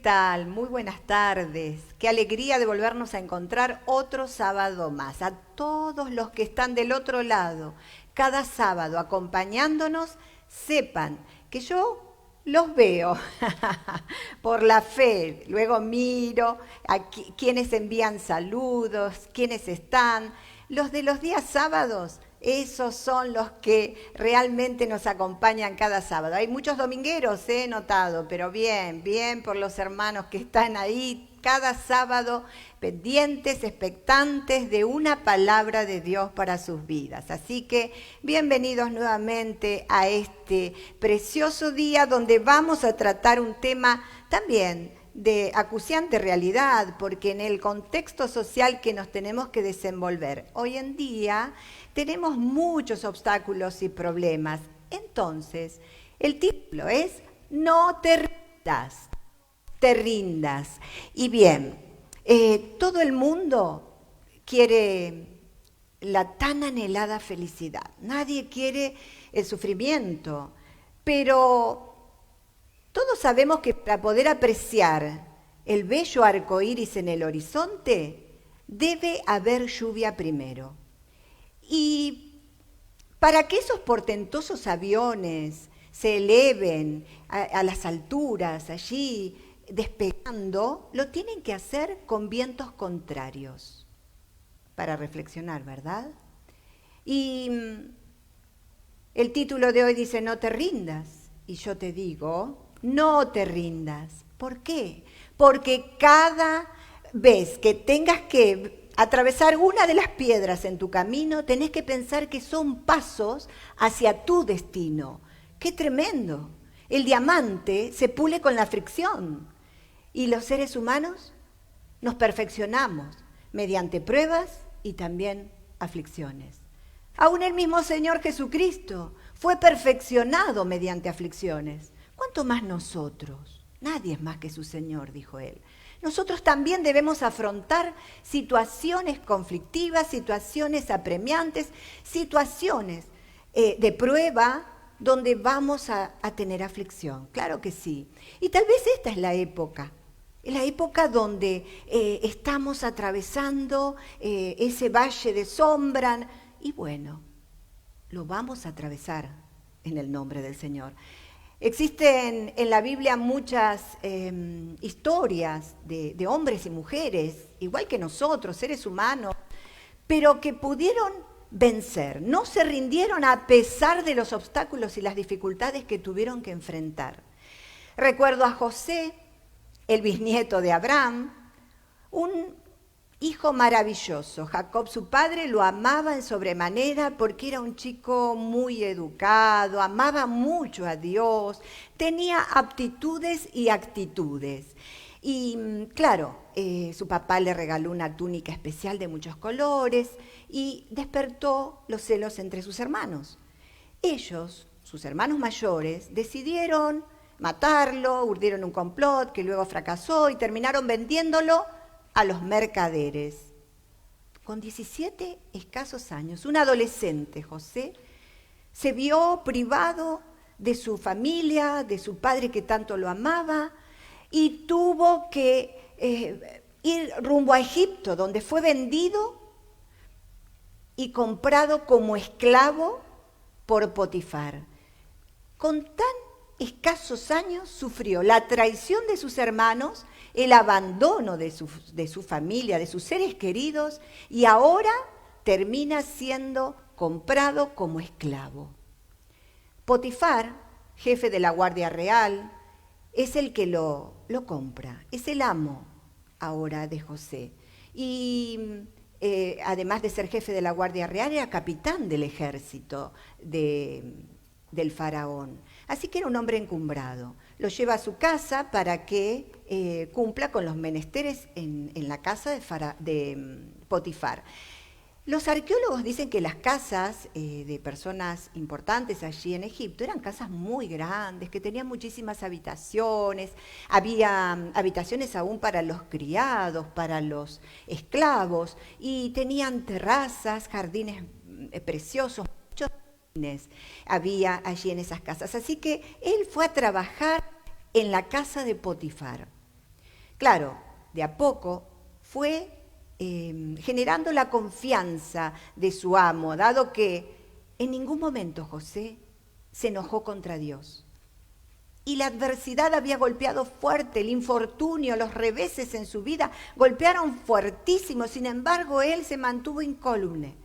tal? Muy buenas tardes. Qué alegría de volvernos a encontrar otro sábado más. A todos los que están del otro lado, cada sábado acompañándonos, sepan que yo los veo por la fe. Luego miro a quienes envían saludos, quienes están. Los de los días sábados, esos son los que realmente nos acompañan cada sábado. Hay muchos domingueros, he notado, pero bien, bien por los hermanos que están ahí cada sábado pendientes, expectantes de una palabra de Dios para sus vidas. Así que bienvenidos nuevamente a este precioso día donde vamos a tratar un tema también de acuciante realidad, porque en el contexto social que nos tenemos que desenvolver hoy en día tenemos muchos obstáculos y problemas. Entonces, el título es No te rindas, te rindas. Y bien, todo el mundo quiere la tan anhelada felicidad. Nadie quiere el sufrimiento, pero todos sabemos que para poder apreciar el bello arco iris en el horizonte, debe haber lluvia primero. Y para que esos portentosos aviones se eleven a las alturas, allí despegando, lo tienen que hacer con vientos contrarios. Para reflexionar, ¿verdad? Y el título de hoy dice, no te rindas. Y yo te digo, no te rindas. ¿Por qué? Porque cada vez que tengas que atravesar una de las piedras en tu camino, tenés que pensar que son pasos hacia tu destino. ¡Qué tremendo! El diamante se pule con la fricción y los seres humanos nos perfeccionamos mediante pruebas y también aflicciones. Aún el mismo Señor Jesucristo fue perfeccionado mediante aflicciones. ¿Cuánto más nosotros? Nadie es más que su Señor, dijo él. Nosotros también debemos afrontar situaciones conflictivas, situaciones apremiantes, situaciones de prueba donde vamos a tener aflicción. Claro que sí. Y tal vez esta es la época donde estamos atravesando ese valle de sombra. Y bueno, lo vamos a atravesar en el nombre del Señor. Existen en la Biblia muchas historias de hombres y mujeres, igual que nosotros, seres humanos, pero que pudieron vencer, no se rindieron a pesar de los obstáculos y las dificultades que tuvieron que enfrentar. Recuerdo a José, el bisnieto de Abraham, un hijo maravilloso. Jacob, su padre, lo amaba en sobremanera porque era un chico muy educado, amaba mucho a Dios, tenía aptitudes y actitudes. Y claro, su papá le regaló una túnica especial de muchos colores y despertó los celos entre sus hermanos. Ellos, sus hermanos mayores, decidieron matarlo, urdieron un complot que luego fracasó y terminaron vendiéndolo a los mercaderes. Con 17 escasos años, un adolescente, José, se vio privado de su familia, de su padre que tanto lo amaba, y tuvo que ir rumbo a Egipto, donde fue vendido y comprado como esclavo por Potifar. Con tan escasos años sufrió la traición de sus hermanos, el abandono de su familia, de sus seres queridos, y ahora termina siendo comprado como esclavo. Potifar, jefe de la Guardia Real, es el que lo compra, es el amo ahora de José. Y además de ser jefe de la Guardia Real, era capitán del ejército del faraón. Así que era un hombre encumbrado. Lo lleva a su casa para que cumpla con los menesteres en la casa de Potifar. Los arqueólogos dicen que las casas de personas importantes allí en Egipto eran casas muy grandes, que tenían muchísimas habitaciones, había habitaciones aún para los criados, para los esclavos, y tenían terrazas, jardines preciosos, muchos jardines había allí en esas casas. Así que él fue a trabajar en la casa de Potifar. Claro, de a poco fue generando la confianza de su amo, dado que en ningún momento José se enojó contra Dios. Y la adversidad había golpeado fuerte, el infortunio, los reveses en su vida golpearon fuertísimo. Sin embargo, él se mantuvo incólume.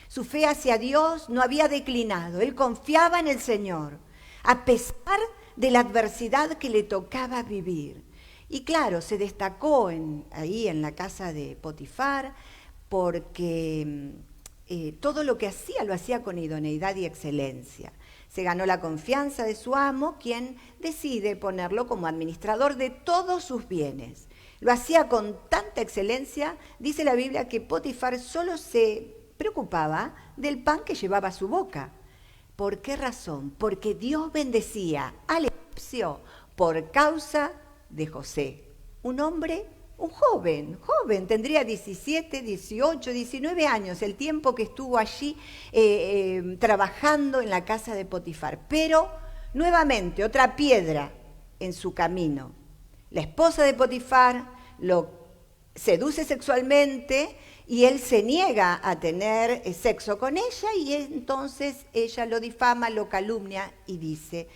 Su fe hacia Dios no había declinado. Él confiaba en el Señor, a pesar de la adversidad que le tocaba vivir. Y claro, se destacó ahí en la casa de Potifar porque todo lo que hacía lo hacía con idoneidad y excelencia. Se ganó la confianza de su amo, quien decide ponerlo como administrador de todos sus bienes. Lo hacía con tanta excelencia, dice la Biblia, que Potifar solo se preocupaba del pan que llevaba a su boca. ¿Por qué razón? Porque Dios bendecía al egipcio por causa de José, un hombre, un joven, tendría 17, 18, 19 años, el tiempo que estuvo allí trabajando en la casa de Potifar. Pero, nuevamente, otra piedra en su camino. La esposa de Potifar lo seduce sexualmente y él se niega a tener sexo con ella y entonces ella lo difama, lo calumnia y dice,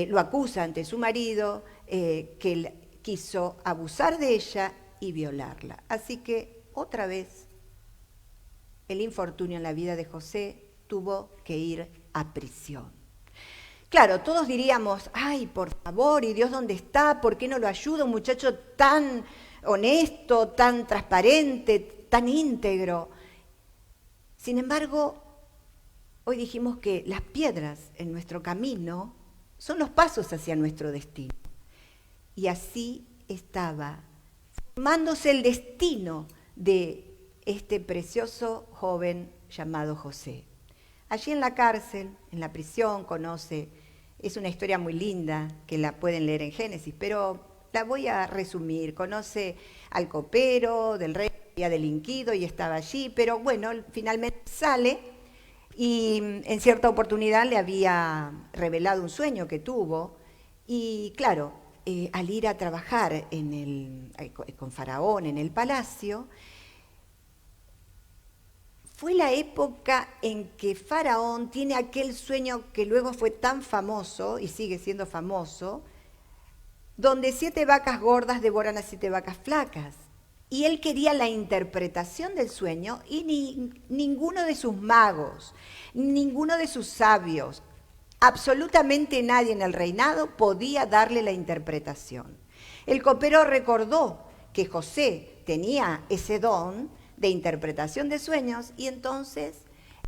lo acusa ante su marido, que quiso abusar de ella y violarla. Así que otra vez el infortunio en la vida de José tuvo que ir a prisión. Claro, todos diríamos, ay, por favor, ¿y Dios dónde está? ¿Por qué no lo ayuda? Un muchacho tan honesto, tan transparente, tan íntegro. Sin embargo, hoy dijimos que las piedras en nuestro camino son los pasos hacia nuestro destino. Y así estaba formándose el destino de este precioso joven llamado José. Allí en la cárcel, en la prisión, es una historia muy linda que la pueden leer en Génesis, pero la voy a resumir. Conoce al copero del rey que había delinquido y estaba allí, pero bueno, finalmente sale y en cierta oportunidad le había revelado un sueño que tuvo y claro, al ir a trabajar con Faraón en el palacio, fue la época en que Faraón tiene aquel sueño que luego fue tan famoso y sigue siendo famoso, donde 7 vacas gordas devoran a 7 vacas flacas. Y él quería la interpretación del sueño y ninguno de sus magos, ninguno de sus sabios, absolutamente nadie en el reinado podía darle la interpretación. El copero recordó que José tenía ese don de interpretación de sueños y entonces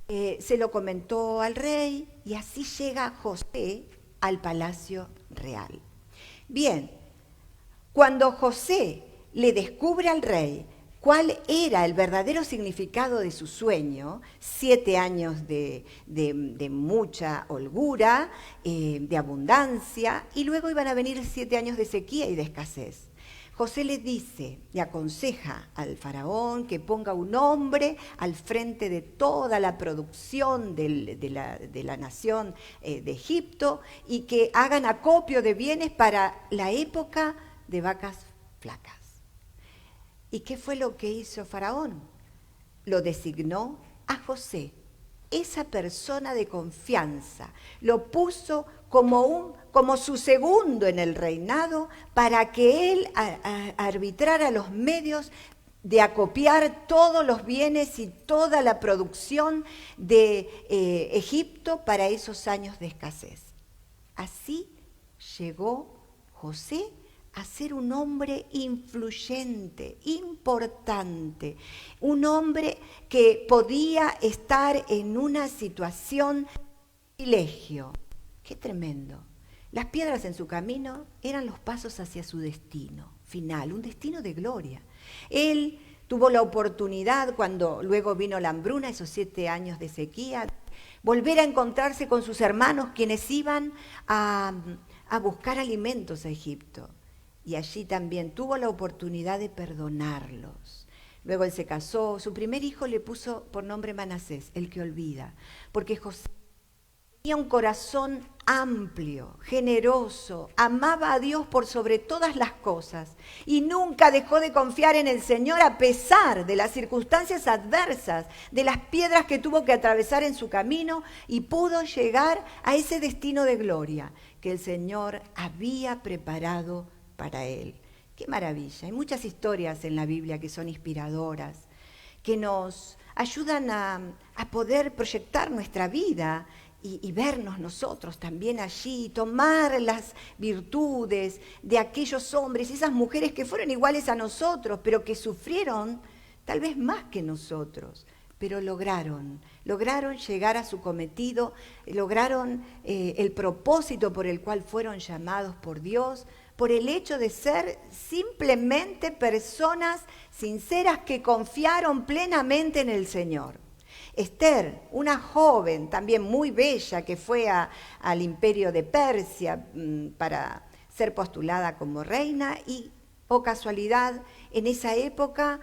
se lo comentó al rey y así llega José al palacio real. Bien, cuando José le descubre al rey cuál era el verdadero significado de su sueño, 7 años de mucha holgura, de abundancia, y luego iban a venir 7 años de sequía y de escasez. José le dice, le aconseja al faraón que ponga un hombre al frente de toda la producción de la nación de Egipto y que hagan acopio de bienes para la época de vacas flacas. ¿Y qué fue lo que hizo Faraón? Lo designó a José, esa persona de confianza, lo puso como su segundo en el reinado para que él arbitrara los medios de acopiar todos los bienes y toda la producción de Egipto para esos años de escasez. Así llegó José a ser un hombre influyente, importante, un hombre que podía estar en una situación de privilegio. ¡Qué tremendo! Las piedras en su camino eran los pasos hacia su destino final, un destino de gloria. Él tuvo la oportunidad, cuando luego vino la hambruna, esos 7 años de sequía, volver a encontrarse con sus hermanos, quienes iban a buscar alimentos a Egipto. Y allí también tuvo la oportunidad de perdonarlos. Luego él se casó, su primer hijo le puso por nombre Manasés, el que olvida, porque José tenía un corazón amplio, generoso, amaba a Dios por sobre todas las cosas y nunca dejó de confiar en el Señor a pesar de las circunstancias adversas, de las piedras que tuvo que atravesar en su camino, y pudo llegar a ese destino de gloria que el Señor había preparado para él. ¡Qué maravilla! Hay muchas historias en la Biblia que son inspiradoras, que nos ayudan a poder proyectar nuestra vida y vernos nosotros también allí, tomar las virtudes de aquellos hombres y esas mujeres que fueron iguales a nosotros, pero que sufrieron tal vez más que nosotros, pero lograron llegar a su cometido, lograron el propósito por el cual fueron llamados por Dios, por el hecho de ser simplemente personas sinceras que confiaron plenamente en el Señor. Esther, una joven también muy bella que fue al imperio de Persia para ser postulada como reina y, oh casualidad, en esa época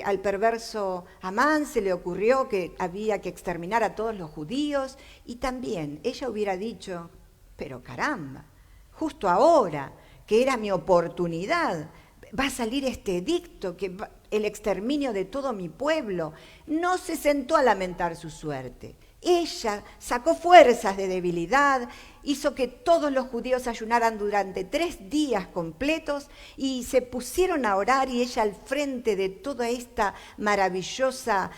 al perverso Amán se le ocurrió que había que exterminar a todos los judíos y también ella hubiera dicho, pero caramba, justo ahora que era mi oportunidad, va a salir este edicto, el exterminio de todo mi pueblo. No se sentó a lamentar su suerte. Ella sacó fuerzas de debilidad, hizo que todos los judíos ayunaran durante 3 días completos y se pusieron a orar, y ella al frente de toda esta maravillosa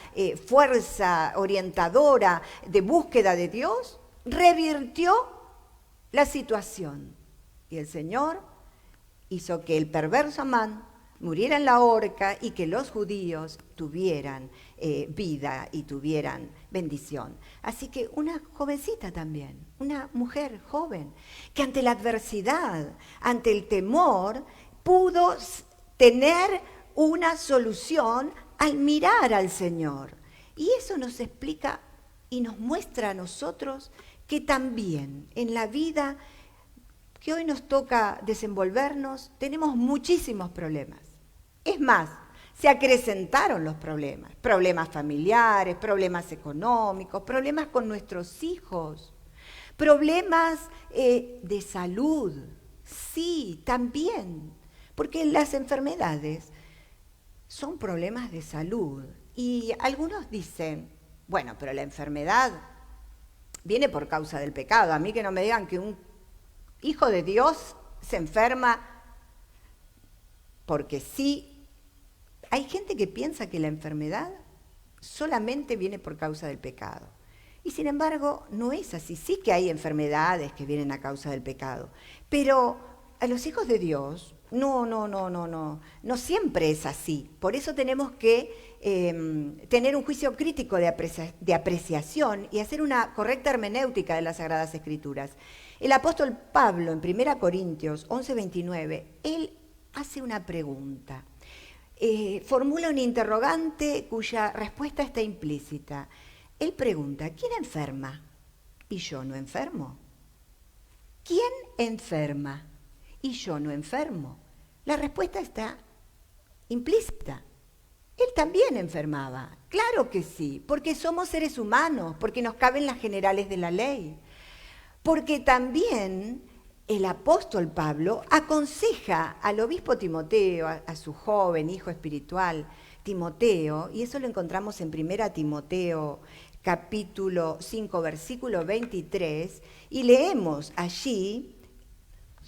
fuerza orientadora de búsqueda de Dios, revirtió la situación. Y el Señor hizo que el perverso Amán muriera en la horca y que los judíos tuvieran vida y tuvieran bendición. Así que una jovencita también, una mujer joven, que ante la adversidad, ante el temor, pudo tener una solución al mirar al Señor. Y eso nos explica y nos muestra a nosotros que también en la vida que hoy nos toca desenvolvernos, tenemos muchísimos problemas. Es más, se acrecentaron los problemas familiares, problemas económicos, problemas con nuestros hijos, problemas de salud, sí, también, porque las enfermedades son problemas de salud. Y algunos dicen, bueno, pero la enfermedad viene por causa del pecado. A mí que no me digan que un hijo de Dios se enferma porque sí. Hay gente que piensa que la enfermedad solamente viene por causa del pecado. Y sin embargo, no es así. Sí que hay enfermedades que vienen a causa del pecado. Pero a los hijos de Dios, no siempre es así. Por eso tenemos que tener un juicio crítico de apreciación y hacer una correcta hermenéutica de las Sagradas Escrituras. El apóstol Pablo, en 1 Corintios 11:29, él hace una pregunta. Formula un interrogante cuya respuesta está implícita. Él pregunta, ¿quién enferma? Y yo no enfermo. ¿Quién enferma? Y yo no enfermo. La respuesta está implícita. Él también enfermaba. Claro que sí, porque somos seres humanos, porque nos caben las generales de la ley. Porque también el apóstol Pablo aconseja al obispo Timoteo, a su joven hijo espiritual Timoteo, y eso lo encontramos en 1 Timoteo capítulo 5, versículo 23, y leemos allí: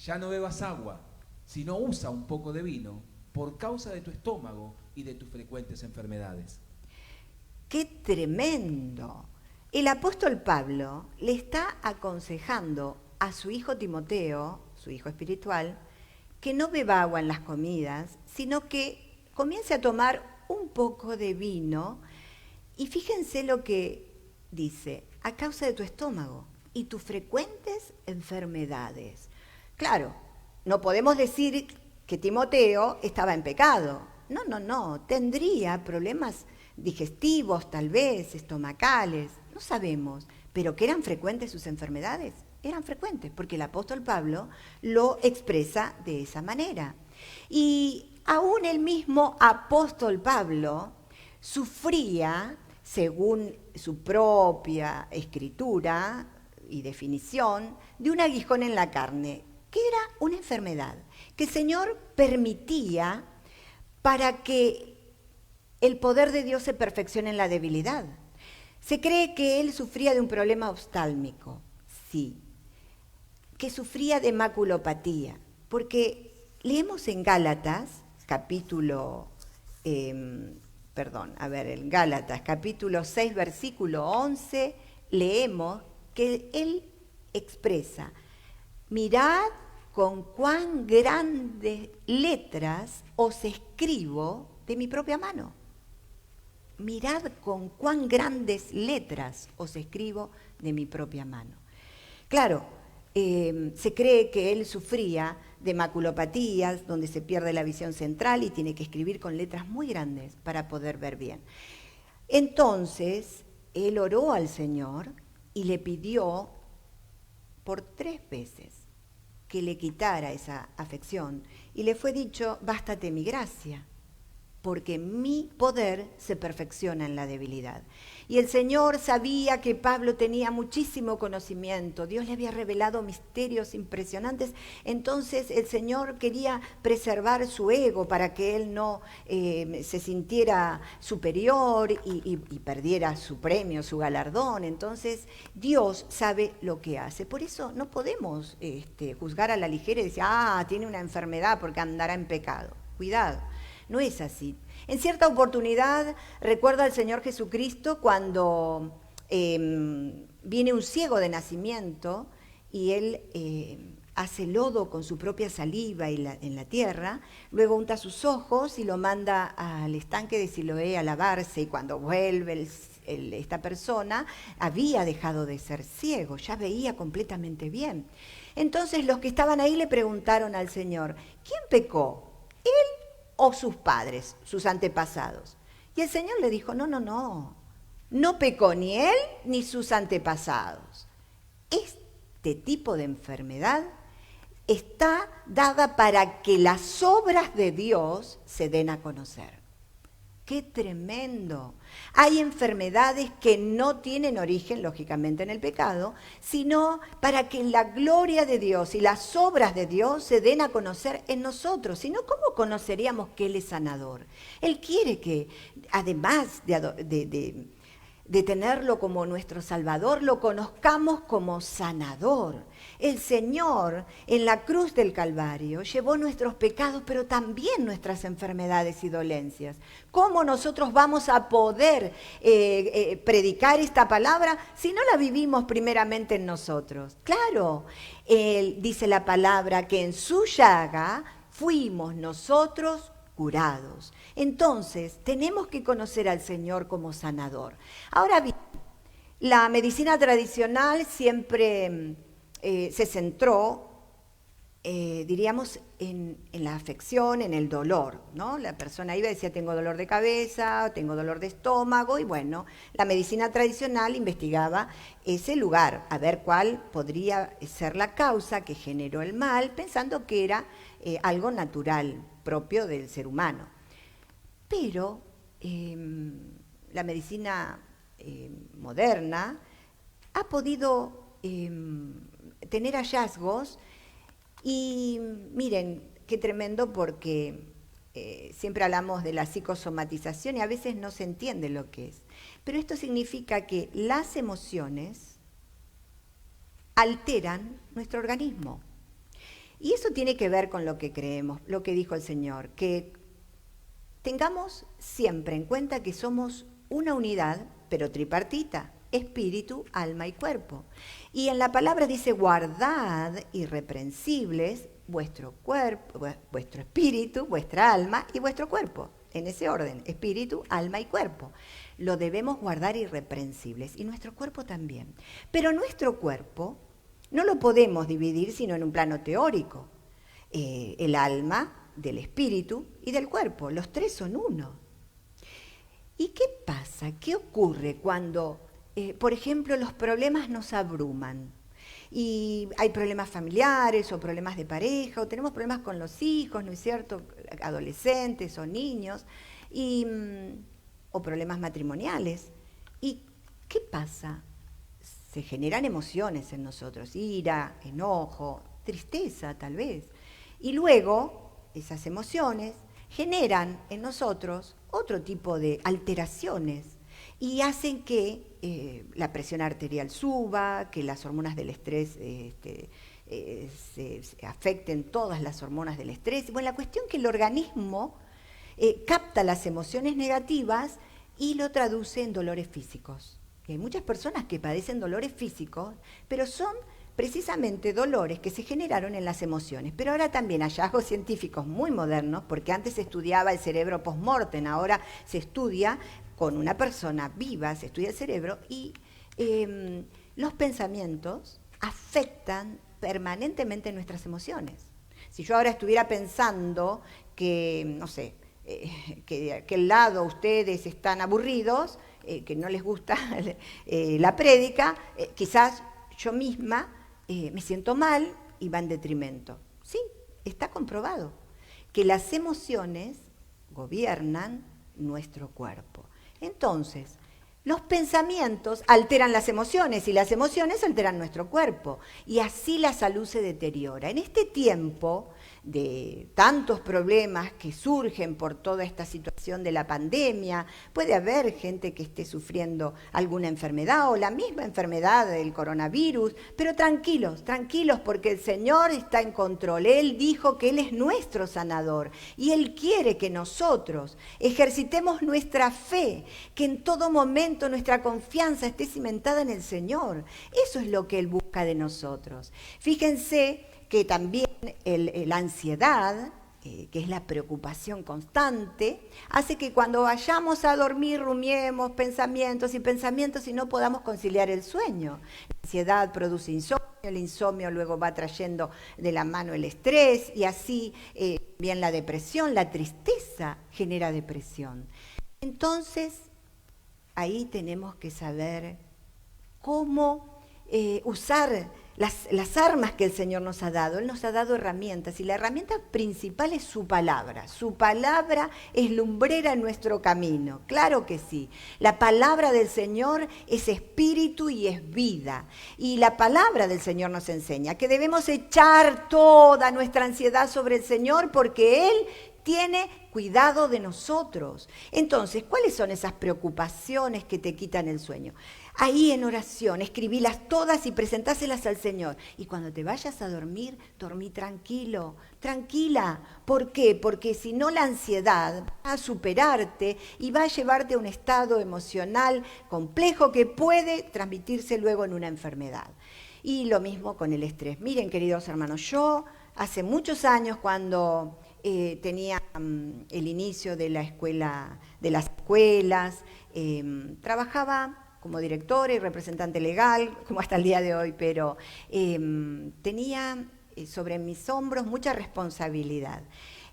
ya no bebas agua, sino usa un poco de vino por causa de tu estómago y de tus frecuentes enfermedades. ¡Qué tremendo! El apóstol Pablo le está aconsejando a su hijo Timoteo, su hijo espiritual, que no beba agua en las comidas, sino que comience a tomar un poco de vino. Y fíjense lo que dice: a causa de tu estómago y tus frecuentes enfermedades. Claro, no podemos decir que Timoteo estaba en pecado. No, tendría problemas digestivos, tal vez, estomacales, no sabemos, pero que eran frecuentes sus enfermedades, eran frecuentes, porque el apóstol Pablo lo expresa de esa manera. Y aún el mismo apóstol Pablo sufría, según su propia escritura, y definición de un aguijón en la carne, que era una enfermedad que el Señor permitía para que el poder de Dios se perfeccione en la debilidad. Se cree que él sufría de un problema oftálmico, sí, que sufría de maculopatía, porque leemos en Gálatas, en Gálatas, capítulo 6, versículo 11, leemos que él expresa: mirad con cuán grandes letras os escribo de mi propia mano. Mirad con cuán grandes letras os escribo de mi propia mano. Claro, se cree que él sufría de maculopatías, donde se pierde la visión central y tiene que escribir con letras muy grandes para poder ver bien. Entonces, él oró al Señor y le pidió por 3 veces que le quitara esa afección. Y le fue dicho: bástate mi gracia, porque mi poder se perfecciona en la debilidad. Y el Señor sabía que Pablo tenía muchísimo conocimiento, Dios le había revelado misterios impresionantes, entonces el Señor quería preservar su ego para que él no se sintiera superior y perdiera su premio, su galardón. Entonces Dios sabe lo que hace. Por eso no podemos juzgar a la ligera y decir: tiene una enfermedad porque andará en pecado. Cuidado. No es así. En cierta oportunidad, recuerdo al Señor Jesucristo cuando viene un ciego de nacimiento y él hace lodo con su propia saliva en la tierra, luego unta sus ojos y lo manda al estanque de Siloé a lavarse, y cuando vuelve esta persona había dejado de ser ciego, ya veía completamente bien. Entonces los que estaban ahí le preguntaron al Señor: ¿quién pecó? ¿Él o sus padres, sus antepasados? Y el Señor le dijo: no pecó ni él ni sus antepasados. Este tipo de enfermedad está dada para que las obras de Dios se den a conocer. ¡Qué tremendo! Hay enfermedades que no tienen origen, lógicamente, en el pecado, sino para que la gloria de Dios y las obras de Dios se den a conocer en nosotros. Si no, ¿cómo conoceríamos que Él es sanador? Él quiere que, además de tenerlo como nuestro Salvador, lo conozcamos como sanador. El Señor en la cruz del Calvario llevó nuestros pecados, pero también nuestras enfermedades y dolencias. ¿Cómo nosotros vamos a poder predicar esta palabra si no la vivimos primeramente en nosotros? Claro, dice la palabra que en su llaga fuimos nosotros curados. Entonces, tenemos que conocer al Señor como sanador. Ahora bien, la medicina tradicional siempre se centró, diríamos, en la afección, en el dolor, ¿no? La persona iba y decía: tengo dolor de cabeza, tengo dolor de estómago, y bueno, la medicina tradicional investigaba ese lugar, a ver cuál podría ser la causa que generó el mal, pensando que era algo natural, propio del ser humano. Pero la medicina moderna ha podido tener hallazgos, y miren, qué tremendo, porque siempre hablamos de la psicosomatización y a veces no se entiende lo que es. Pero esto significa que las emociones alteran nuestro organismo. Y eso tiene que ver con lo que creemos, lo que dijo el Señor, que tengamos siempre en cuenta que somos una unidad, pero tripartita: espíritu, alma y cuerpo. Y en la palabra dice: guardad irreprensibles vuestro cuerpo, vuestro espíritu, vuestra alma y vuestro cuerpo. En ese orden: espíritu, alma y cuerpo. Lo debemos guardar irreprensibles, y nuestro cuerpo también. Pero nuestro cuerpo no lo podemos dividir sino en un plano teórico. El alma del espíritu y del cuerpo, los 3 son uno. ¿Y qué pasa? ¿Qué ocurre cuando, por ejemplo, los problemas nos abruman? Y hay problemas familiares o problemas de pareja, o tenemos problemas con los hijos, ¿no es cierto?, adolescentes o niños, o problemas matrimoniales. ¿Y qué pasa? se generan emociones en nosotros, ira, enojo, tristeza tal vez. Y luego esas emociones generan en nosotros otro tipo de alteraciones y hacen que la presión arterial suba, que las hormonas del estrés se afecten todas las hormonas del estrés. Bueno, la cuestión es que el organismo capta las emociones negativas y lo traduce en dolores físicos. Y hay muchas personas que padecen dolores físicos, pero son precisamente dolores que se generaron en las emociones. Pero ahora también hallazgos científicos muy modernos, porque antes se estudiaba el cerebro post-mortem, ahora se estudia con una persona viva, se estudia el cerebro y los pensamientos afectan permanentemente nuestras emociones. Si yo ahora estuviera pensando que, no sé, que de aquel lado ustedes están aburridos, que no les gusta la prédica, quizás yo misma me siento mal y va en detrimento. Sí, está comprobado que las emociones gobiernan nuestro cuerpo. Entonces, los pensamientos alteran las emociones y las emociones alteran nuestro cuerpo y así la salud se deteriora. En este tiempo de tantos problemas que surgen por toda esta situación de la pandemia, puede haber gente que esté sufriendo alguna enfermedad o la misma enfermedad del coronavirus, pero tranquilos, tranquilos porque el Señor está en control. Él dijo que Él es nuestro sanador y Él quiere que nosotros ejercitemos nuestra fe, que en todo momento nuestra confianza esté cimentada en el Señor. Eso es lo que Él busca de nosotros. Fíjense que también la ansiedad, que es la preocupación constante, hace que cuando vayamos a dormir rumiemos pensamientos y no podamos conciliar el sueño. La ansiedad produce insomnio, el insomnio luego va trayendo de la mano el estrés y así bien la depresión, la tristeza genera depresión. Entonces, ahí tenemos que saber cómo usar las armas que el Señor nos ha dado. Él nos ha dado herramientas y la herramienta principal es su palabra. Su palabra es lumbrera en nuestro camino, claro que sí. La palabra del Señor es espíritu y es vida. Y la palabra del Señor nos enseña que debemos echar toda nuestra ansiedad sobre el Señor porque Él tiene cuidado de nosotros. Entonces, ¿cuáles son esas preocupaciones que te quitan el sueño? Ahí en oración, escribílas todas y presentáselas al Señor. Y cuando te vayas a dormir, dormí tranquilo, tranquila. ¿Por qué? Porque si no la ansiedad va a superarte y va a llevarte a un estado emocional complejo que puede transmitirse luego en una enfermedad. Y lo mismo con el estrés. Miren, queridos hermanos, yo hace muchos años cuando tenía el inicio de la escuela, de las escuelas, trabajaba como directora y representante legal, como hasta el día de hoy, pero tenía sobre mis hombros mucha responsabilidad.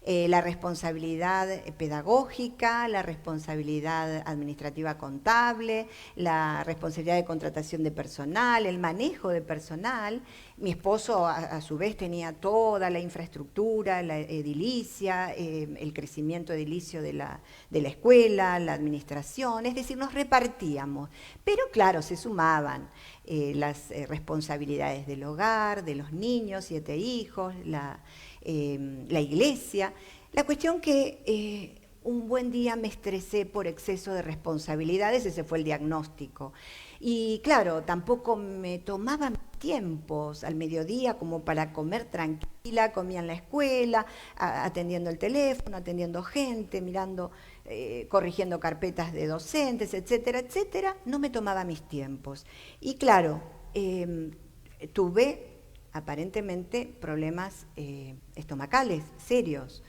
La responsabilidad pedagógica, la responsabilidad administrativa contable, la responsabilidad de contratación de personal, el manejo de personal. Mi esposo a su vez tenía toda la infraestructura, la edilicia, el crecimiento edilicio de la escuela, la administración, es decir, nos repartíamos. Pero claro, se sumaban las responsabilidades del hogar, de los niños, 7 hijos, la iglesia. La cuestión que un buen día me estresé por exceso de responsabilidades, ese fue el diagnóstico. Y claro, tampoco me tomaba tiempos al mediodía como para comer tranquila, comía en la escuela, atendiendo el teléfono, atendiendo gente, mirando, corrigiendo carpetas de docentes, etcétera, etcétera. No me tomaba mis tiempos. Y claro, tuve aparentemente problemas estomacales serios.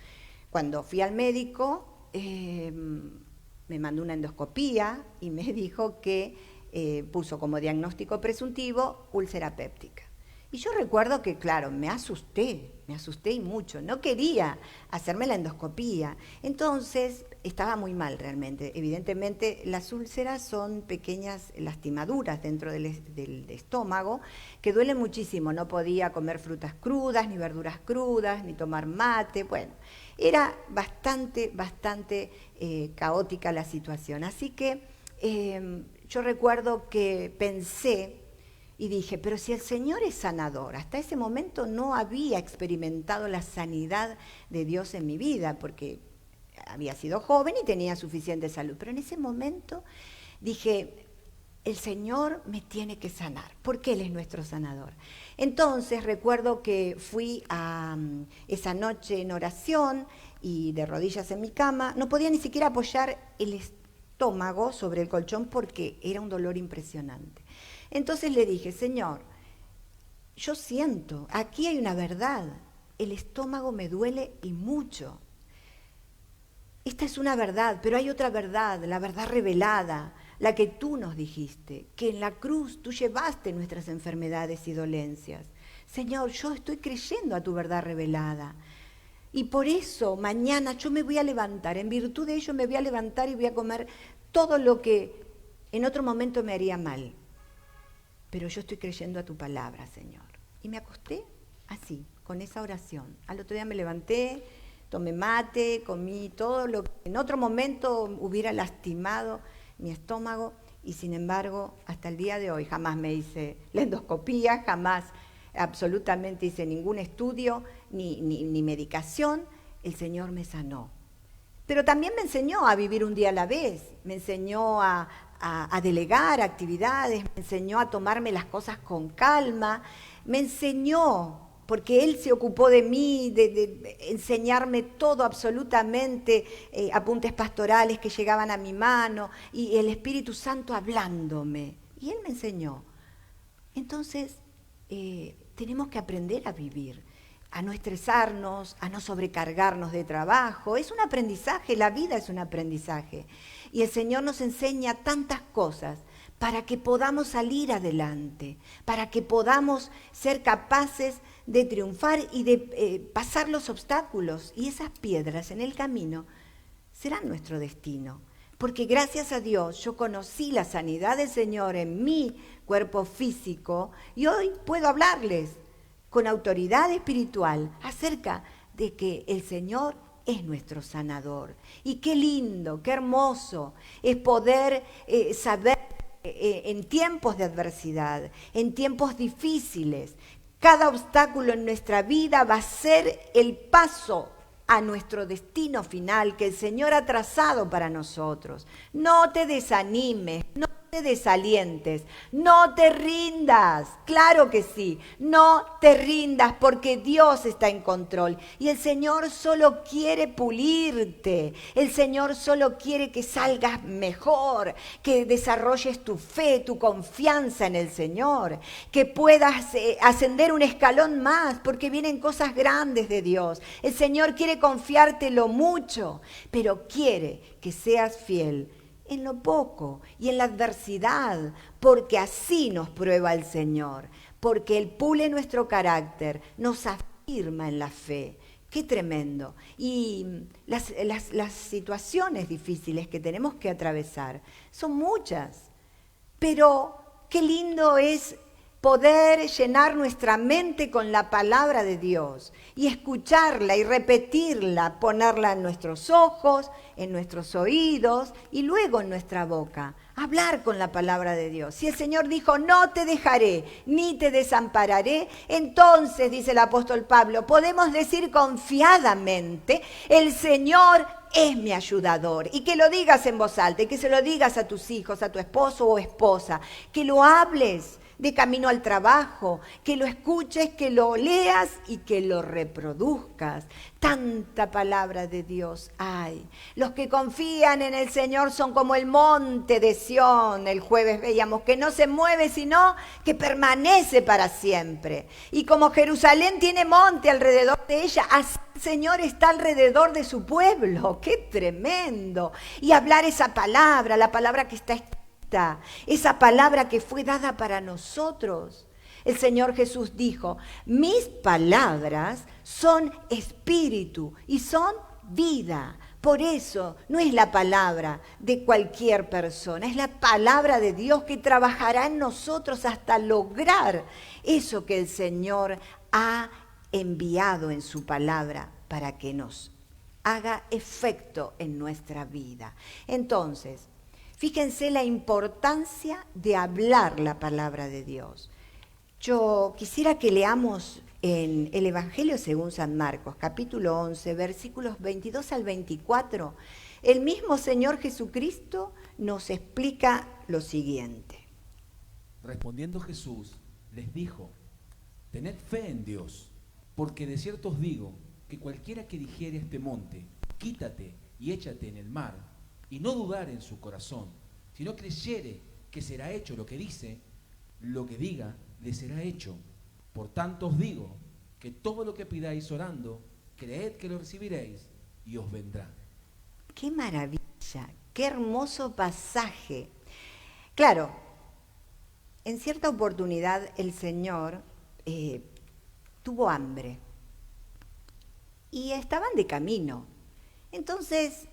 Cuando fui al médico, me mandó una endoscopía y me dijo que puso como diagnóstico presuntivo úlcera péptica. Y yo recuerdo que, claro, me asusté y mucho. No quería hacerme la endoscopía. Entonces, estaba muy mal realmente. Evidentemente, las úlceras son pequeñas lastimaduras dentro del estómago que duelen muchísimo. No podía comer frutas crudas, ni verduras crudas, ni tomar mate. Bueno, era bastante caótica la situación. Así que yo recuerdo que pensé, Y dije, pero si el Señor es sanador, hasta ese momento no había experimentado la sanidad de Dios en mi vida, porque había sido joven y tenía suficiente salud. Pero en ese momento dije, el Señor me tiene que sanar, porque Él es nuestro sanador. Entonces recuerdo que fui esa noche en oración y de rodillas en mi cama, no podía ni siquiera apoyar el estómago sobre el colchón porque era un dolor impresionante. Entonces le dije, Señor, yo siento, aquí hay una verdad, el estómago me duele y mucho. Esta es una verdad, pero hay otra verdad, la verdad revelada, la que tú nos dijiste, que en la cruz tú llevaste nuestras enfermedades y dolencias. Señor, yo estoy creyendo a tu verdad revelada. Y por eso mañana yo me voy a levantar, en virtud de ello me voy a levantar y voy a comer todo lo que en otro momento me haría mal. Pero yo estoy creyendo a tu palabra, Señor. Y me acosté así, con esa oración. Al otro día me levanté, tomé mate, comí todo lo que en otro momento hubiera lastimado mi estómago, y sin embargo, hasta el día de hoy jamás me hice la endoscopía, jamás absolutamente hice ningún estudio, ni medicación. El Señor me sanó. Pero también me enseñó a vivir un día a la vez, me enseñó a delegar actividades, me enseñó a tomarme las cosas con calma, me enseñó, porque Él se ocupó de mí, de enseñarme todo absolutamente, apuntes pastorales que llegaban a mi mano, y el Espíritu Santo hablándome. Y Él me enseñó. Entonces, tenemos que aprender a vivir, a no estresarnos, a no sobrecargarnos de trabajo. Es un aprendizaje, la vida es un aprendizaje. Y el Señor nos enseña tantas cosas para que podamos salir adelante, para que podamos ser capaces de triunfar y de pasar los obstáculos. Y esas piedras en el camino serán nuestro destino. Porque gracias a Dios yo conocí la sanidad del Señor en mi cuerpo físico y hoy puedo hablarles con autoridad espiritual acerca de que el Señor es nuestro sanador. Y qué lindo, qué hermoso es poder saber en tiempos de adversidad, en tiempos difíciles, cada obstáculo en nuestra vida va a ser el paso a nuestro destino final que el Señor ha trazado para nosotros. No te desanimes, no te desalientes, no te rindas, claro que sí, no te rindas porque Dios está en control y el Señor solo quiere pulirte, el Señor solo quiere que salgas mejor, que desarrolles tu fe, tu confianza en el Señor, que puedas ascender un escalón más porque vienen cosas grandes de Dios. El Señor quiere confiártelo mucho, pero quiere que seas fiel en lo poco y en la adversidad, porque así nos prueba el Señor, porque Él pule nuestro carácter, nos afirma en la fe. ¡Qué tremendo! Y las situaciones difíciles que tenemos que atravesar son muchas, pero qué lindo es poder llenar nuestra mente con la palabra de Dios y escucharla y repetirla, ponerla en nuestros ojos, en nuestros oídos y luego en nuestra boca. Hablar con la palabra de Dios. Si el Señor dijo, no te dejaré ni te desampararé, entonces, dice el apóstol Pablo, podemos decir confiadamente, el Señor es mi ayudador. Y que lo digas en voz alta, y que se lo digas a tus hijos, a tu esposo o esposa, que lo hables de camino al trabajo, que lo escuches, que lo leas y que lo reproduzcas. Tanta palabra de Dios hay. Los que confían en el Señor son como el monte de Sión, el jueves veíamos, que no se mueve sino que permanece para siempre. Y como Jerusalén tiene monte alrededor de ella, así el Señor está alrededor de su pueblo. ¡Qué tremendo! Y hablar esa palabra, la palabra que está escrita, esa palabra que fue dada para nosotros. El Señor Jesús dijo, mis palabras son espíritu y son vida. Por eso no es la palabra de cualquier persona, es la palabra de Dios que trabajará en nosotros hasta lograr eso que el Señor ha enviado en su palabra para que nos haga efecto en nuestra vida. Entonces, fíjense la importancia de hablar la palabra de Dios. Yo quisiera que leamos en el Evangelio según San Marcos, capítulo 11, versículos 22 al 24. El mismo Señor Jesucristo nos explica lo siguiente. Respondiendo Jesús, les dijo: tened fe en Dios, porque de cierto os digo que cualquiera que dijere a este monte, quítate y échate en el mar, y no dudare en su corazón, sino creyere que será hecho lo que dice, lo que diga le será hecho. Por tanto os digo que todo lo que pidáis orando, creed que lo recibiréis y os vendrá. ¡Qué maravilla! ¡Qué hermoso pasaje! Claro, en cierta oportunidad el Señor tuvo hambre y estaban de camino. Entonces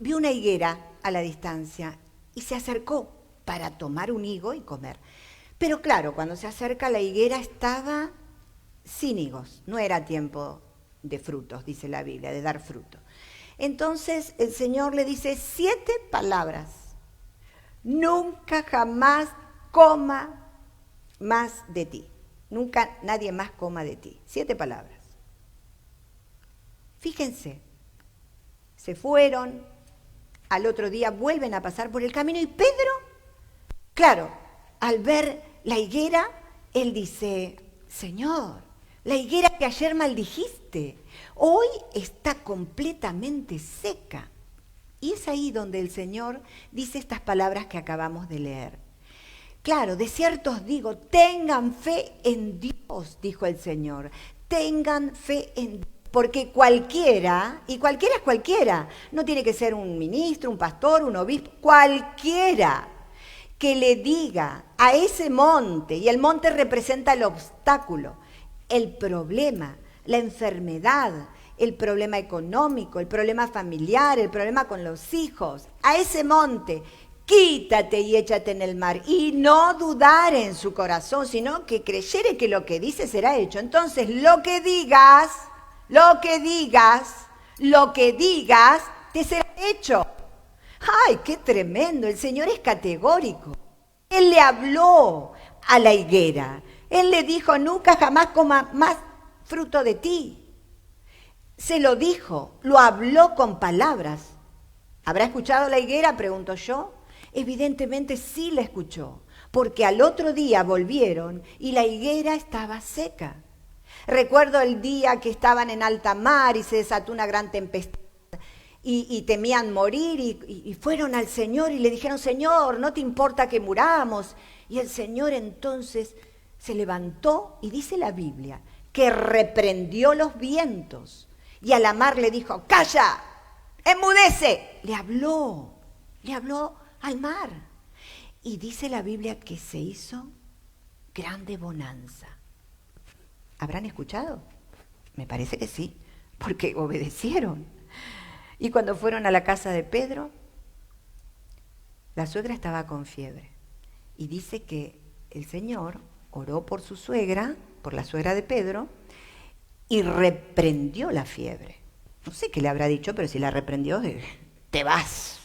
vio una higuera a la distancia y se acercó para tomar un higo y comer. Pero claro, cuando se acerca la higuera estaba sin higos, no era tiempo de frutos, dice la Biblia, de dar fruto. Entonces el Señor le dice 7 palabras: nunca jamás coma más de ti, nunca nadie más coma de ti. 7 palabras. Fíjense, se fueron, al otro día vuelven a pasar por el camino y Pedro, claro, al ver la higuera, él dice: Señor, la higuera que ayer maldijiste, hoy está completamente seca. Y es ahí donde el Señor dice estas palabras que acabamos de leer. Claro, de cierto os digo, tengan fe en Dios, dijo el Señor, tengan fe en Dios. Porque cualquiera, y cualquiera es cualquiera, no tiene que ser un ministro, un pastor, un obispo, cualquiera que le diga a ese monte, y el monte representa el obstáculo, el problema, la enfermedad, el problema económico, el problema familiar, el problema con los hijos, a ese monte, quítate y échate en el mar, y no dudar en su corazón, sino que creyere que lo que dice será hecho. Entonces, lo que digas, te será hecho. ¡Ay, qué tremendo! El Señor es categórico. Él le habló a la higuera. Él le dijo: nunca jamás coma más fruto de ti. Se lo dijo, lo habló con palabras. ¿Habrá escuchado la higuera?, pregunto yo. Evidentemente sí la escuchó, porque al otro día volvieron y la higuera estaba seca. Recuerdo el día que estaban en alta mar y se desató una gran tempestad y temían morir y fueron al Señor y le dijeron: Señor, ¿no te importa que muramos? Y el Señor entonces se levantó y dice la Biblia que reprendió los vientos y a la mar le dijo: ¡calla! ¡Enmudece! Le habló al mar. Y dice la Biblia que se hizo grande bonanza. ¿Habrán escuchado? Me parece que sí, porque obedecieron. Y cuando fueron a la casa de Pedro, la suegra estaba con fiebre. Y dice que el Señor oró por su suegra, por la suegra de Pedro, y reprendió la fiebre. No sé qué le habrá dicho, pero si la reprendió, te vas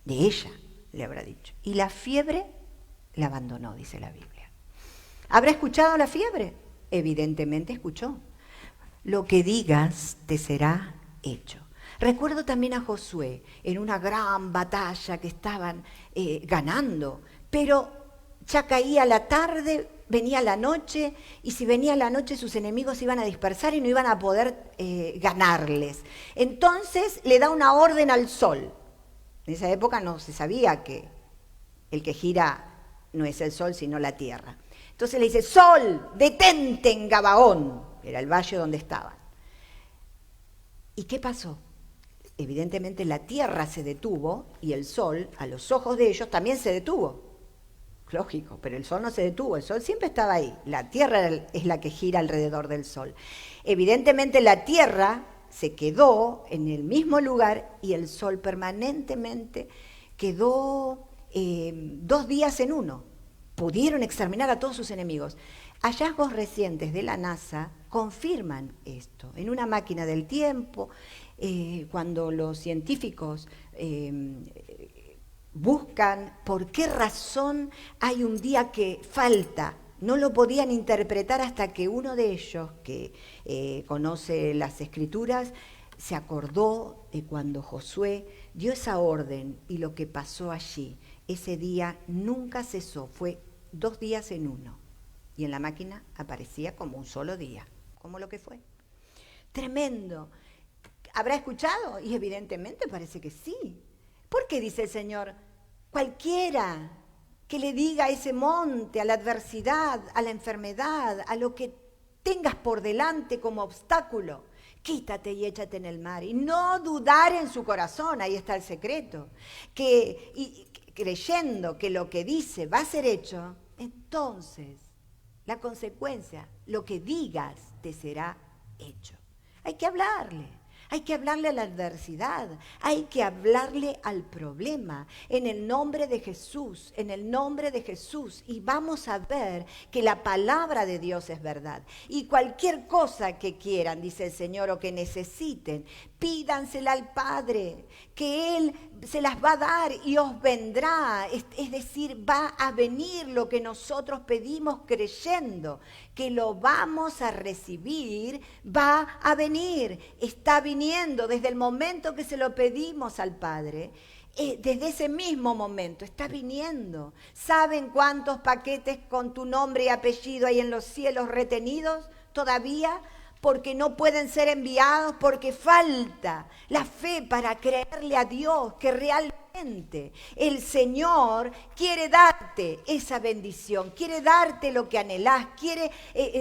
de ella, le habrá dicho. Y la fiebre la abandonó, dice la Biblia. ¿Habrá escuchado la fiebre? Evidentemente escuchó. Lo que digas te será hecho. Recuerdo también a Josué en una gran batalla que estaban ganando, pero ya caía la tarde, venía la noche, y si venía la noche sus enemigos se iban a dispersar y no iban a poder ganarles. Entonces le da una orden al sol. En esa época no se sabía que el que gira no es el sol sino la tierra. Entonces le dice: sol, detente en Gabaón, era el valle donde estaban. ¿Y qué pasó? Evidentemente la tierra se detuvo y el sol, a los ojos de ellos, también se detuvo. Lógico, pero el sol no se detuvo, el sol siempre estaba ahí. La tierra es la que gira alrededor del sol. Evidentemente la tierra se quedó en el mismo lugar y el sol permanentemente quedó 2 días en uno. Pudieron exterminar a todos sus enemigos. Hallazgos recientes de la NASA confirman esto. En una máquina del tiempo, cuando los científicos buscan por qué razón hay un día que falta No lo podían interpretar hasta que uno de ellos, que conoce las Escrituras, se acordó de cuando Josué dio esa orden y lo que pasó allí. Ese día nunca cesó, fue 2 días en uno. Y en la máquina aparecía como un solo día, como lo que fue. Tremendo. ¿Habrá escuchado? Y evidentemente parece que sí. ¿Por qué dice el Señor? Cualquiera que le diga a ese monte, a la adversidad, a la enfermedad, a lo que tengas por delante como obstáculo, quítate y échate en el mar. Y no dudar en su corazón, ahí está el secreto. Y creyendo que lo que dice va a ser hecho, entonces la consecuencia, lo que digas te será hecho. Hay que hablarle a la adversidad, hay que hablarle al problema, en el nombre de Jesús, y vamos a ver que la palabra de Dios es verdad. Y cualquier cosa que quieran, dice el Señor, o que necesiten, pídansela al Padre, que Él se las va a dar y os vendrá, es decir, va a venir lo que nosotros pedimos creyendo, que lo vamos a recibir, va a venir, está viniendo desde el momento que se lo pedimos al Padre. Desde ese mismo momento está viniendo. ¿Saben cuántos paquetes con tu nombre y apellido hay en los cielos retenidos todavía? Porque no pueden ser enviados, porque falta la fe para creerle a Dios que realmente el Señor quiere darte esa bendición, quiere darte lo que anhelás, quiere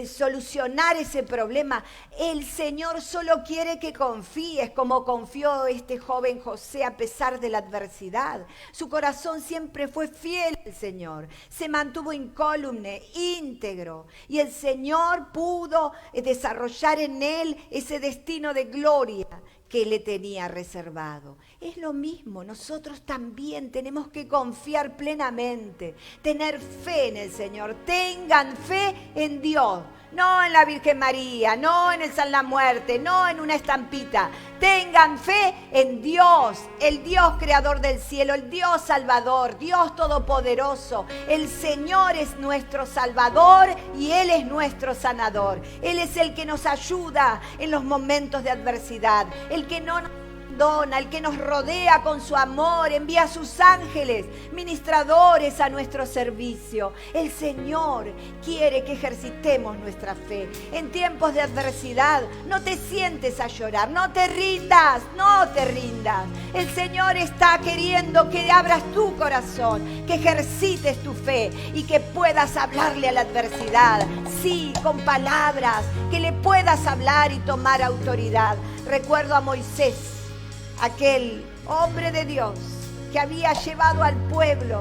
solucionar ese problema. El Señor solo quiere que confíes, como confió este joven José a pesar de la adversidad. Su corazón siempre fue fiel al Señor, se mantuvo incólume, íntegro, y el Señor pudo desarrollar en él ese destino de gloria que le tenía reservado. Es lo mismo, nosotros también tenemos que confiar plenamente, tener fe en el Señor. Tengan fe en Dios, no en la Virgen María, no en el San la Muerte, no en una estampita. Tengan fe en Dios, el Dios creador del cielo, el Dios salvador, Dios todopoderoso. El Señor es nuestro salvador y Él es nuestro sanador. Él es el que nos ayuda en los momentos de adversidad, el que no nos abandona, el que nos rodea con su amor, envía a sus ángeles, ministradores a nuestro servicio. El Señor quiere que ejercitemos nuestra fe. En tiempos de adversidad, no te sientes a llorar, no te rindas, no te rindas. El Señor está queriendo que abras tu corazón, que ejercites tu fe y que puedas hablarle a la adversidad, sí, con palabras, que le puedas hablar y tomar autoridad. Recuerdo a Moisés, aquel hombre de Dios que había llevado al pueblo,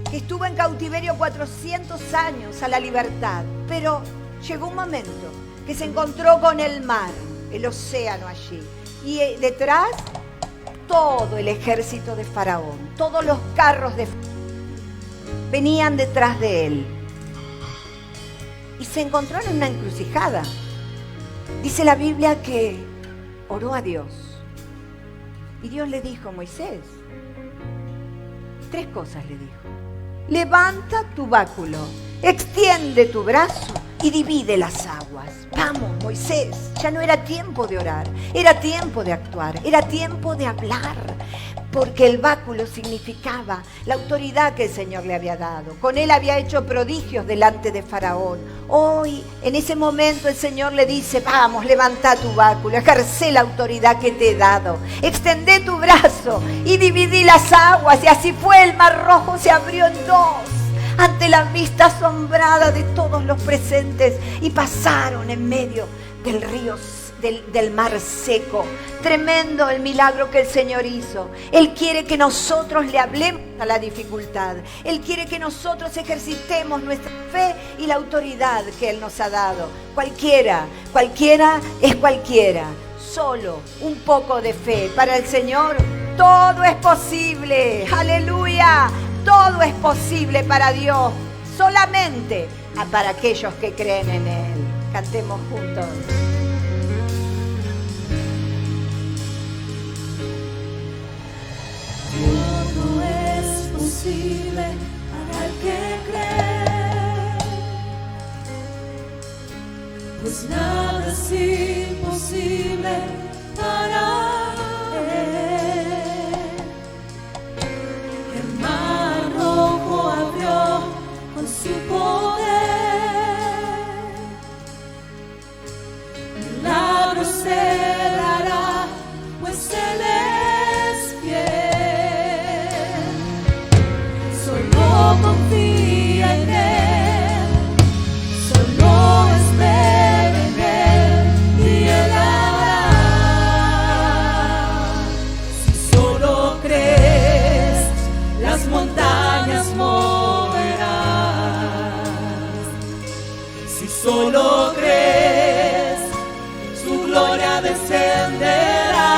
que estuvo en cautiverio 400 años a la libertad, pero llegó un momento que se encontró con el mar, el océano allí, y detrás todo el ejército de Faraón, todos los carros de Faraón venían detrás de él, y se encontró en una encrucijada. Dice la Biblia que oró a Dios y Dios le dijo: Moisés, 3 cosas le dijo: levanta tu báculo, extiende tu brazo y divide las aguas. Vamos, Moisés, ya no era tiempo de orar, era tiempo de actuar, era tiempo de hablar, porque el báculo significaba la autoridad que el Señor le había dado. Con él había hecho prodigios delante de Faraón. Hoy, en ese momento, el Señor le dice: vamos, levanta tu báculo, ejerce la autoridad que te he dado, extendé tu brazo y dividí las aguas. Y así fue, el Mar Rojo se abrió en 2 ante la vista asombrada de todos los presentes, y pasaron en medio del río, del mar seco. Tremendo el milagro que el Señor hizo. Él quiere que nosotros le hablemos a la dificultad. Él quiere que nosotros ejercitemos nuestra fe y la autoridad que Él nos ha dado. Cualquiera es cualquiera. Solo un poco de fe. Para el Señor todo es posible. ¡Aleluya! Todo es posible para Dios. Solamente para aquellos que creen en Él. Cantemos juntos. Todo es posible para el que cree. pues nada es imposible para Él. El mar rojo abrió con su poder, milagros se dará, pues Él es fiel. Solo confía en Él, solo espera en Él y Él hará. Si solo crees, las montañas moverás. Si solo crees, su gloria descenderá.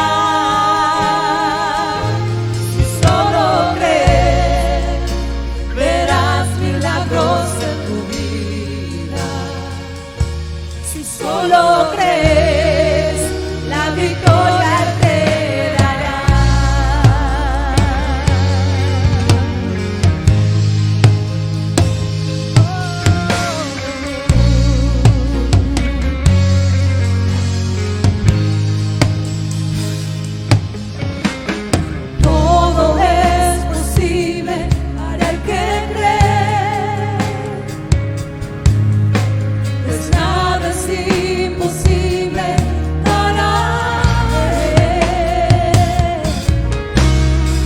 Si solo crees, verás milagros en tu vida. Si solo crees, la victoria te dará. Todo es posible para el que cree, pues nada es imposible para Él.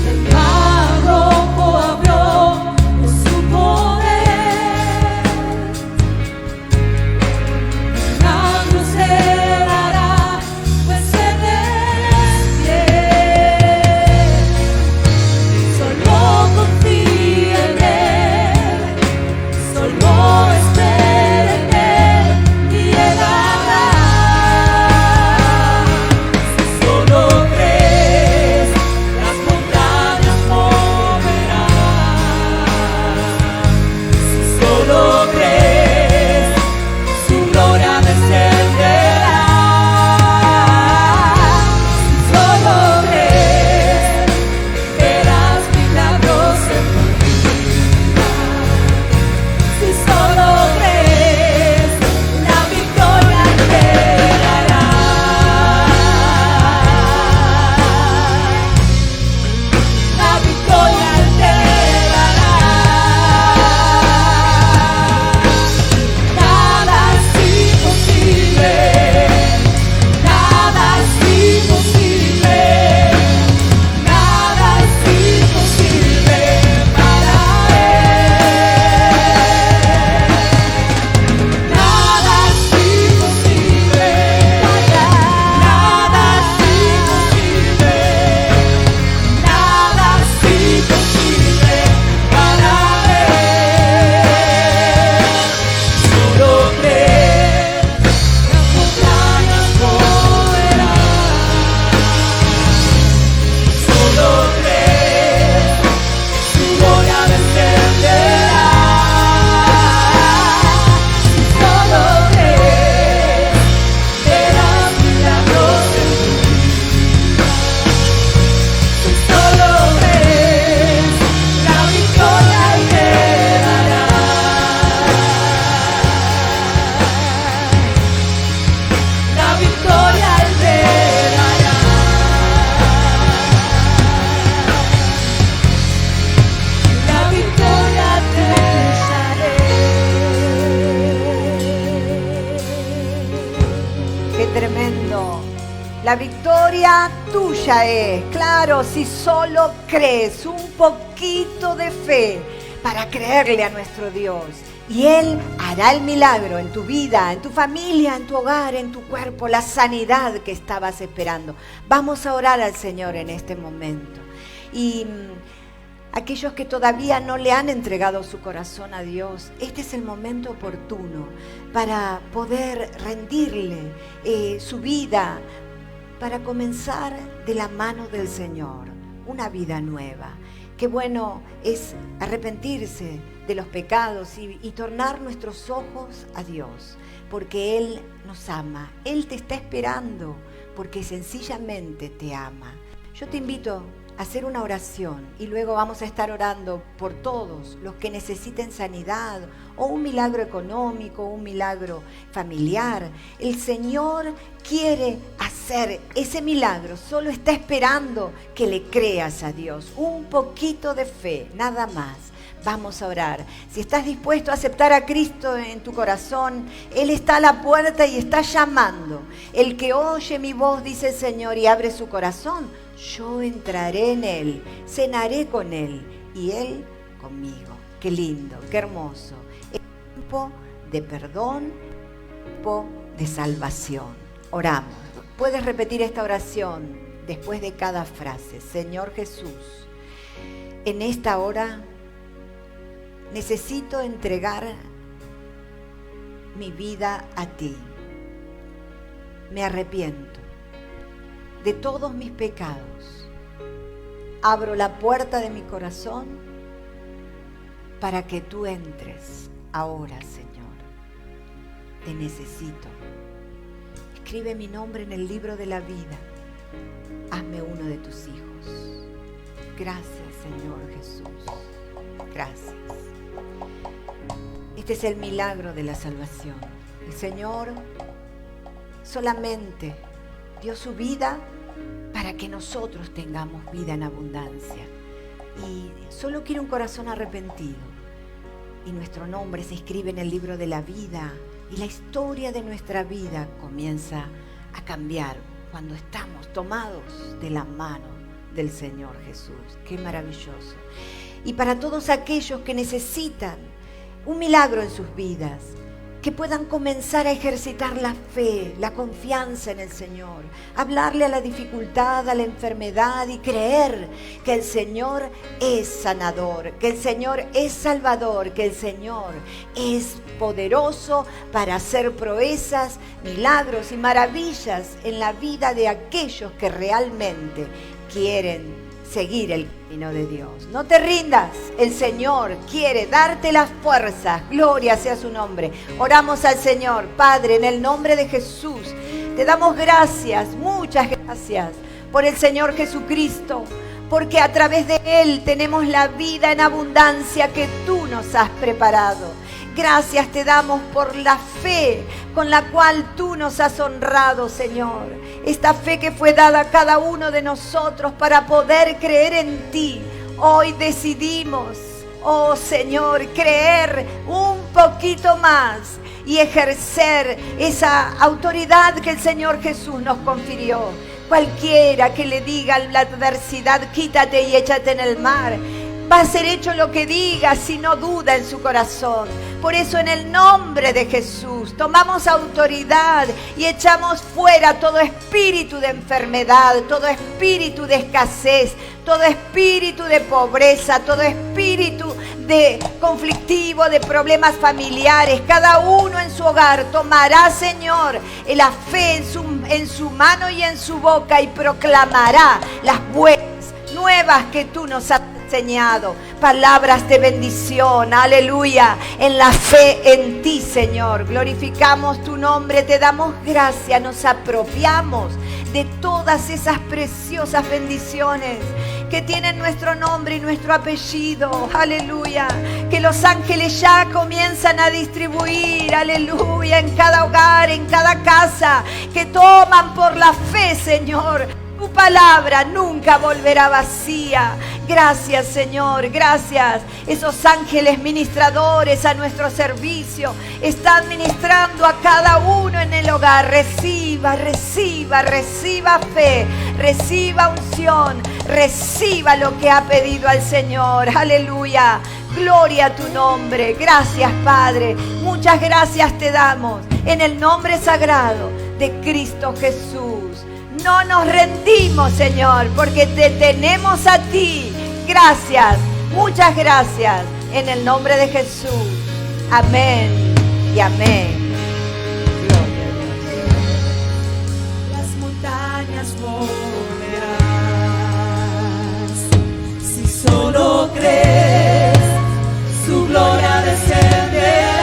El mar rojo abrió con su poder, milagros se dará, pues Él es fiel. Solo confía en Él, solo espera en Él y Él hará. Si solo crees, las montañas moverás. Si solo crees, su gloria descenderá. Si solo crees, verás milagros en tu vida. Si solo crees, la victoria te dará. La victoria te dará. Nada es imposible, nada es imposible, nada es imposible para Él. Nada es imposible, nada es imposible, nada es imposible para Él. Solo crees, las montañas moverás. Solo crees, su gloria descenderá. Si solo crees, verás milagros en tu vida. Si solo crees, la victoria te dará. La victoria te dará. La victoria te daré. Qué tremendo. La victoria tuya es, claro, si solo crees, un poquito de fe para creerle a nuestro Dios. Y Él hará el milagro en tu vida, en tu familia, en tu hogar, en tu cuerpo, la sanidad que estabas esperando. Vamos a orar al Señor en este momento. Y aquellos que todavía no le han entregado su corazón a Dios, este es el momento oportuno para poder rendirle su vida, para comenzar de la mano del Señor, una vida nueva. Qué bueno es arrepentirse de los pecados y tornar nuestros ojos a Dios, porque Él nos ama, Él te está esperando, porque sencillamente te ama. Yo te invito hacer una oración y luego vamos a estar orando por todos los que necesiten sanidad o un milagro económico, un milagro familiar. El Señor quiere hacer ese milagro, solo está esperando que le creas a Dios. Un poquito de fe, nada más. Vamos a orar. Si estás dispuesto a aceptar a Cristo en tu corazón, Él está a la puerta y está llamando. El que oye mi voz, dice el Señor, y abre su corazón, yo entraré en Él, cenaré con Él y Él conmigo. Qué lindo, qué hermoso. Es tiempo de perdón, tiempo de salvación. Oramos. Puedes repetir esta oración después de cada frase. Señor Jesús, en esta hora necesito entregar mi vida a ti. Me arrepiento de todos mis pecados. Abro la puerta de mi corazón para que tú entres ahora, Señor. Te necesito. Escribe mi nombre en el libro de la vida. Hazme uno de tus hijos. Gracias, Señor Jesús. Gracias. Este es el milagro de la salvación. El Señor solamente dio su vida para que nosotros tengamos vida en abundancia. Y solo quiere un corazón arrepentido. Y nuestro nombre se inscribe en el libro de la vida. Y la historia de nuestra vida comienza a cambiar cuando estamos tomados de la mano del Señor Jesús. ¡Qué maravilloso! Y para todos aquellos que necesitan un milagro en sus vidas, que puedan comenzar a ejercitar la fe, la confianza en el Señor, hablarle a la dificultad, a la enfermedad y creer que el Señor es sanador, que el Señor es salvador, que el Señor es poderoso para hacer proezas, milagros y maravillas en la vida de aquellos que realmente quieren seguir el camino de Dios. No te rindas, el Señor quiere darte las fuerzas. Gloria sea su nombre. Oramos al Señor. Padre, en el nombre de Jesús, te damos gracias, muchas gracias por el Señor Jesucristo, porque a través de Él tenemos la vida en abundancia que tú nos has preparado. Gracias te damos por la fe con la cual tú nos has honrado, Señor. Esta fe que fue dada a cada uno de nosotros para poder creer en ti. Hoy decidimos, oh Señor, creer un poquito más y ejercer esa autoridad que el Señor Jesús nos confirió. Cualquiera que le diga a la adversidad, quítate y échate en el mar, va a ser hecho lo que diga si no duda en su corazón. Por eso en el nombre de Jesús tomamos autoridad y echamos fuera todo espíritu de enfermedad, todo espíritu de escasez, todo espíritu de pobreza, todo espíritu de conflictivo, de problemas familiares. Cada uno en su hogar tomará, Señor, la fe en su mano y en su boca y proclamará las buenas nuevas que tú nos has enseñado, palabras de bendición, aleluya, en la fe en ti, Señor. Glorificamos tu nombre, te damos gracias, nos apropiamos de todas esas preciosas bendiciones que tienen nuestro nombre y nuestro apellido, aleluya, que los ángeles ya comienzan a distribuir, aleluya, en cada hogar, en cada casa, que toman por la fe, Señor. Tu palabra nunca volverá vacía. Gracias, Señor, gracias. Esos ángeles ministradores a nuestro servicio están ministrando a cada uno en el hogar. Reciba, reciba, reciba fe, reciba unción, reciba lo que ha pedido al Señor. Aleluya. Gloria a tu nombre. Gracias, Padre. Muchas gracias te damos en el nombre sagrado de Cristo Jesús. No nos rendimos, Señor, porque te tenemos a ti. Gracias, muchas gracias, en el nombre de Jesús. Amén y amén. Gloria a Dios. Las montañas moverás, si solo crees, su gloria descenderá.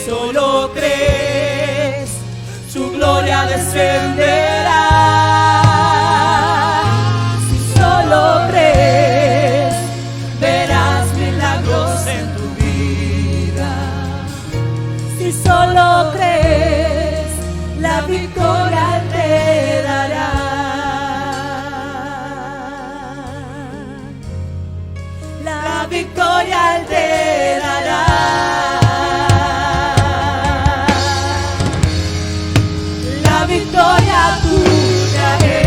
solo crees, su gloria descenderá. Si solo crees, verás milagros en tu vida. Si solo crees, la victoria te dará. La victoria Él te dará. La victoria tuya es.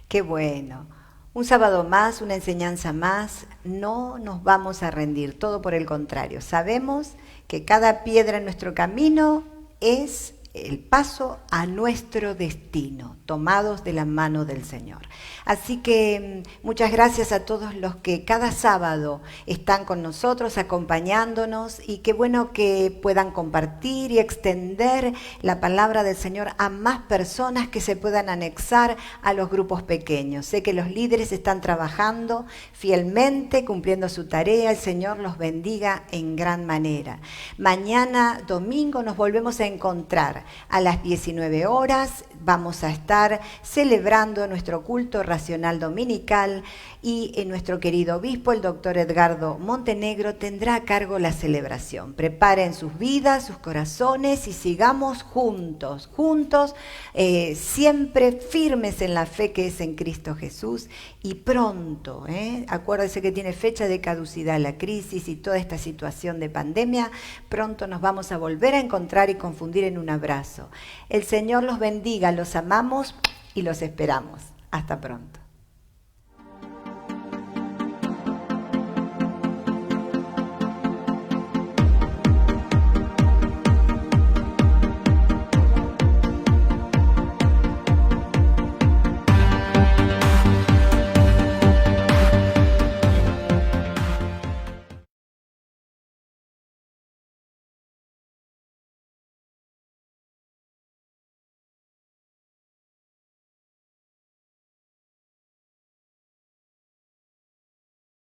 Qué bueno. Un sábado más, una enseñanza más. No nos vamos a rendir, todo por el contrario. Sabemos que cada piedra en nuestro camino es el paso a nuestro destino, tomados de la mano del Señor. Así que muchas gracias a todos los que cada sábado están con nosotros, acompañándonos, y qué bueno que puedan compartir y extender la palabra del Señor a más personas que se puedan anexar a los grupos pequeños. Sé que los líderes están trabajando fielmente, cumpliendo su tarea. El Señor los bendiga en gran manera. Mañana, domingo, nos volvemos a encontrar a las 19 horas. Vamos a estar celebrando nuestro culto racional dominical y nuestro querido obispo, el doctor Edgardo Montenegro, tendrá a cargo la celebración. Preparen sus vidas, sus corazones y sigamos juntos, siempre firmes en la fe que es en Cristo Jesús. Y pronto, acuérdense que tiene fecha de caducidad la crisis y toda esta situación de pandemia, pronto nos vamos a volver a encontrar y confundir en un abrazo. El Señor los bendiga, los amamos y los esperamos. Hasta pronto.